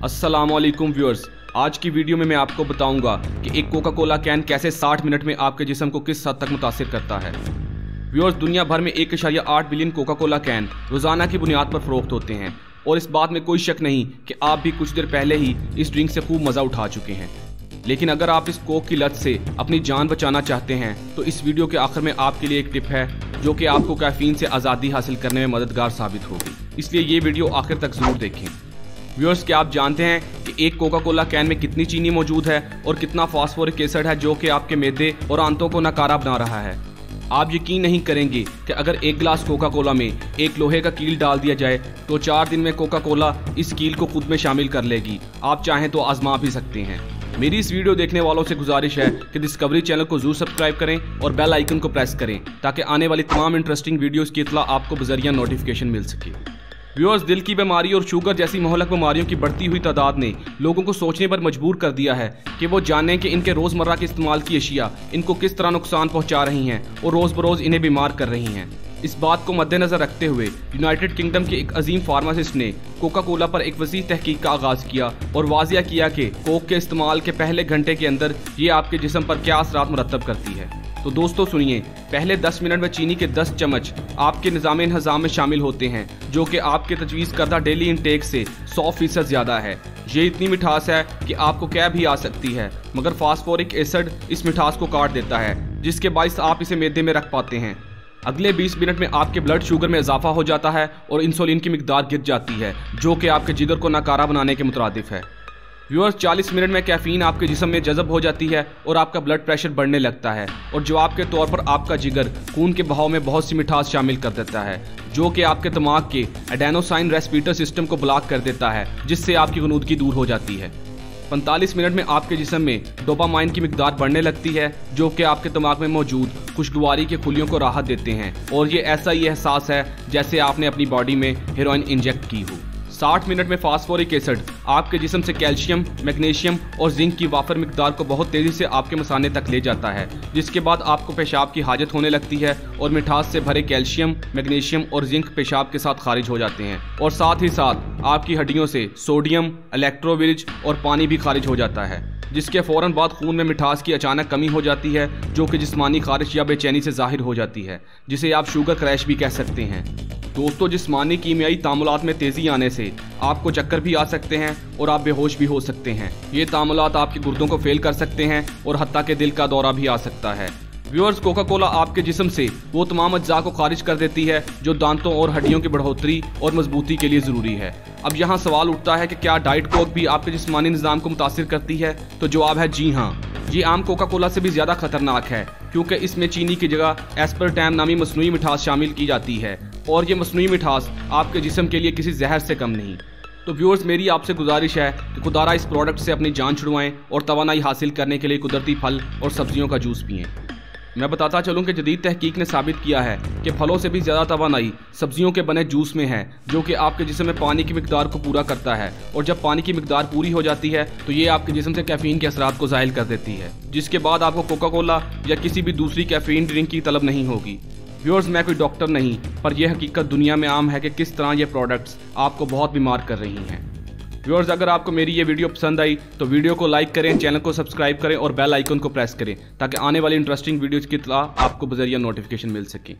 अस्सलाम वालेकुम व्यूअर्स, आज की वीडियो में मैं आपको बताऊंगा कि एक कोका कोला कैन कैसे 60 मिनट में आपके जिस्म को किस हद तक मुतासिर करता है। व्यूअर्स, दुनिया भर में 1.8 बिलियन कोका कोला कैन रोजाना की बुनियाद पर फरोख्त होते हैं और इस बात में कोई शक नहीं कि आप भी कुछ देर पहले ही इस ड्रिंक से खूब मजा उठा चुके हैं। लेकिन अगर आप इस कोक की लत से अपनी जान बचाना चाहते हैं तो इस वीडियो के आखिर में आपके लिए एक टिप है जो कि आपको कैफीन से आज़ादी हासिल करने में मददगार साबित होगी, इसलिए ये वीडियो आखिर तक जरूर देखें। व्यूअर्स, क्या आप जानते हैं कि एक कोका कोला कैन में कितनी चीनी मौजूद है और कितना फास्फोरिक एसिड है जो कि आपके मैदे और आंतों को नकारा बना रहा है। आप यकीन नहीं करेंगे कि अगर एक गिलास कोका कोला में एक लोहे का कील डाल दिया जाए तो 4 दिन में कोका कोला इस कील को खुद में शामिल कर लेगी। आप चाहें तो आजमा भी सकते हैं। मेरी इस वीडियो देखने वालों से गुजारिश है कि डिस्कवरी चैनल को जरूर सब्सक्राइब करें और बेल आइकन को प्रेस करें ताकि आने वाली तमाम इंटरेस्टिंग वीडियोस की इत्तला आपको बजरिया नोटिफिकेशन मिल सके। व्यूअर्स, दिल की बीमारी और शुगर जैसी मोहलक बीमारियों की बढ़ती हुई तादाद ने लोगों को सोचने पर मजबूर कर दिया है कि वो जानें कि इनके रोज़मर्रा के इस्तेमाल की अशिया इनको किस तरह नुकसान पहुंचा रही हैं और रोज़ बरोज़ इन्हें बीमार कर रही हैं। इस बात को मद्देनजर रखते हुए यूनाइटेड किंगडम के एक अजीम फार्मासिस्ट ने कोका कोला पर एक वसी तहकीक का आगाज किया और वाजिया किया कि कोक के इस्तेमाल के पहले घंटे के अंदर ये आपके जिस्म पर क्या असरात मुरतब करती है। तो दोस्तों सुनिए, पहले 10 मिनट में चीनी के 10 चम्मच आपके निज़ाम इंतज़ाम में शामिल होते हैं जो कि आपके तजवीज़ करदा डेली इंटेक से 100% ज़्यादा है। ये इतनी मिठास है कि आपको क्या भी आ सकती है, मगर फास्फोरिक एसिड इस मिठास को काट देता है जिसके बाइस आप इसे मैदे में रख पाते हैं। अगले 20 मिनट में आपके ब्लड शुगर में इजाफा हो जाता है और इंसुलिन की मिकदार गिर जाती है जो कि आपके जिगर को नाकारा बनाने के मुतरादिफ है। व्यूअर्स, 40 मिनट में कैफीन आपके जिस्म में जज़ब हो जाती है और आपका ब्लड प्रेशर बढ़ने लगता है और जवाब के तौर पर आपका जिगर खून के बहाव में बहुत सी मिठास शामिल कर देता है जो कि आपके दिमाग के एडेनोसाइन रेस्पिरेटर सिस्टम को ब्लॉक कर देता है जिससे आपकी गनूदगी दूर हो जाती है। 45 मिनट में आपके जिस्म में डोपामाइन की मिकदार बढ़ने लगती है जो कि आपके दिमाग में मौजूद खुशगवारी के खुलियों को राहत देते हैं और ये ऐसा ही एहसास है जैसे आपने अपनी बॉडी में हेरोइन इंजेक्ट की हो। 60 मिनट में फास्फोरिक एसिड आपके जिस्म से कैल्शियम, मैग्नीशियम और जिंक की वाफर मिकदार को बहुत तेजी से आपके मसाने तक ले जाता है जिसके बाद आपको पेशाब की हाजत होने लगती है और मिठास से भरे कैल्शियम, मैग्नीशियम और जिंक पेशाब के साथ खारिज हो जाते हैं और साथ ही साथ आपकी हड्डियों से सोडियम, इलेक्ट्रोविलिज और पानी भी खारिज हो जाता है जिसके फौरन बाद खून में मिठास की अचानक कमी हो जाती है जो कि जिस्मानी खारिश या बेचैनी से जाहिर हो जाती है जिसे आप शुगर क्रैश भी कह सकते हैं। दोस्तों, जिस्मानी कीमियाई तामुलात में तेजी आने से आपको चक्कर भी आ सकते हैं और आप बेहोश भी हो सकते हैं। ये तामुलात आपके गुर्दों को फेल कर सकते हैं और हत्ता के दिल का दौरा भी आ सकता है। व्यूअर्स, कोका कोला आपके जिस्म से वो तमाम अज्जा को खारिज कर देती है जो दांतों और हड्डियों की बढ़ोतरी और मजबूती के लिए ज़रूरी है। अब यहाँ सवाल उठता है कि क्या डाइट कोक भी आपके जिस्मानी निज़ाम को मुतासिर करती है? तो जवाब है जी हाँ। ये आम कोका कोला से भी ज़्यादा खतरनाक है क्योंकि इसमें चीनी की जगह एस्पर्टैम नामी मसनूई मिठास शामिल की जाती है और ये मसनूई मिठास आपके जिस्म के लिए किसी जहर से कम नहीं। तो व्यूअर्स, मेरी आपसे गुजारिश है कि खुदारा इस प्रोडक्ट से अपनी जान छुड़वाएं और तवानाई हासिल करने के लिए कुदरती फल और सब्जियों का जूस पिएं। मैं बताता चलूं कि जदीद तहकीक ने साबित किया है कि फलों से भी ज़्यादा तवानाई सब्जियों के बने जूस में है जो कि आपके जिस्म में पानी की मिकदार को पूरा करता है और जब पानी की मिकदार पूरी हो जाती है तो ये आपके जिस्म से कैफीन के असरात को ज़ाहिल कर देती है जिसके बाद आपको कोका कोला या किसी भी दूसरी कैफीन ड्रिंक की तलब नहीं होगी। व्यूअर्स, मैं कोई डॉक्टर नहीं, पर यह हकीकत दुनिया में आम है कि किस तरह ये प्रोडक्ट्स आपको बहुत बीमार कर रही हैं। व्यूअर्स, अगर आपको मेरी ये वीडियो पसंद आई तो वीडियो को लाइक करें, चैनल को सब्सक्राइब करें और बेल आइकन को प्रेस करें ताकि आने वाली इंटरेस्टिंग वीडियोज़ की इत्तला आपको बजरिया नोटिफिकेशन मिल सके।